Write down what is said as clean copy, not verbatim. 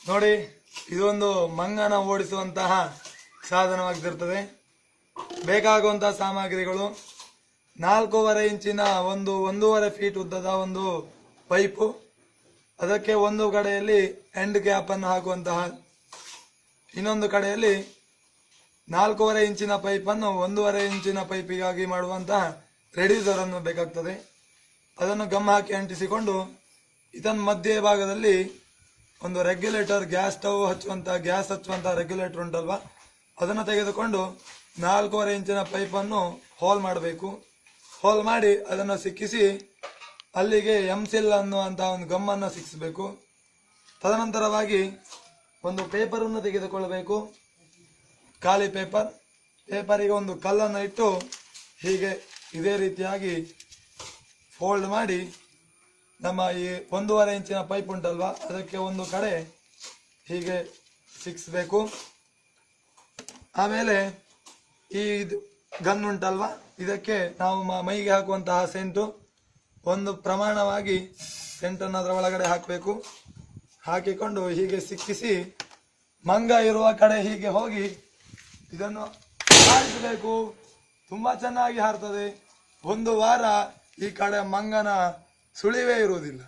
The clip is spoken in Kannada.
ನೋಡಿ, ಇದೊಂದು ಮಂಗನ ಓಡಿಸುವಂತಹ ಸಾಧನವಾಗಿರ್ತದೆ. ಬೇಕಾಗುವಂತಹ ಸಾಮಗ್ರಿಗಳು 4.5 ಇಂಚಿನ 1.5 ಫೀಟ್ ಉದ್ದದ ಒಂದು ಪೈಪು, ಅದಕ್ಕೆ ಒಂದು ಕಡೆಯಲ್ಲಿ ಎಂಡ್ ಕ್ಯಾಪ್ ಅನ್ನು ಹಾಕುವಂತಹ, ಇನ್ನೊಂದು ಕಡೆಯಲ್ಲಿ 4.5 ಇಂಚಿನ ಪೈಪನ್ನು 1.5 ಇಂಚಿನ ಪೈಪಿಗಾಗಿ ಮಾಡುವಂತಹ ರೆಡ್ಯೂಸರ್ ಅನ್ನು ಬೇಕಾಗ್ತದೆ. ಅದನ್ನು ಗಮ್ ಹಾಕಿ ಅಂಟಿಸಿಕೊಂಡು ಇದನ್ನ ಮಧ್ಯ ಭಾಗದಲ್ಲಿ ಒಂದು ರೆಗ್ಯುಲೇಟರ್, ಗ್ಯಾಸ್ ಹಚ್ಚುವಂತಹ ರೆಗ್ಯುಲೇಟರ್ ಉಂಟಲ್ವಾ, ಅದನ್ನು ತೆಗೆದುಕೊಂಡು 4.5 ಇಂಚಿನ ಪೈಪನ್ನು ಹೋಲ್ ಮಾಡಬೇಕು. ಹೋಲ್ ಮಾಡಿ ಅದನ್ನು ಸಿಕ್ಕಿಸಿ ಅಲ್ಲಿಗೆ ಎಂಸಿಲ್ ಅನ್ನುವಂತಹ ಒಂದು ಗಮ್ಮನ್ನು ಸಿಕ್ಕಿಸಬೇಕು. ತದನಂತರವಾಗಿ ಒಂದು ಪೇಪರ್ ಅನ್ನು ತೆಗೆದುಕೊಳ್ಳಬೇಕು, ಖಾಲಿ ಪೇಪರಿಗೆ ಒಂದು ಕಲ್ಲನ್ನು ಇಟ್ಟು ಹೀಗೆ ಇದೇ ರೀತಿಯಾಗಿ ಫೋಲ್ಡ್ ಮಾಡಿ ನಮ್ಮ ಈ 1.5 ಇಂಚಿನ ಪೈಪ್ ಉಂಟಲ್ವಾ ಅದಕ್ಕೆ ಒಂದು ಕಡೆ ಹೀಗೆ ಸಿಕ್ಕಿಸಬೇಕು. ಆಮೇಲೆ ಈ ಗನ್ ಉಂಟಲ್ವಾ, ಇದಕ್ಕೆ ನಾವು ಮೈಗೆ ಹಾಕುವಂತಹ ಸೆಂಟು ಒಂದು ಪ್ರಮಾಣವಾಗಿ ಸೆಂಟನ್ನು ಅದರ ಒಳಗಡೆ ಹಾಕಬೇಕು. ಹಾಕಿಕೊಂಡು ಹೀಗೆ ಸಿಕ್ಕಿಸಿ ಮಂಗ ಇರುವ ಕಡೆ ಹೀಗೆ ಹೋಗಿ ಇದನ್ನು ಹಾರಿಸಬೇಕು. ತುಂಬಾ ಚೆನ್ನಾಗಿ ಹಾರ್ತದೆ. ಒಂದು ವಾರ ಈ ಕಡೆ ಮಂಗನ ಸುಳಿವೇ ಇರುವುದಿಲ್ಲ.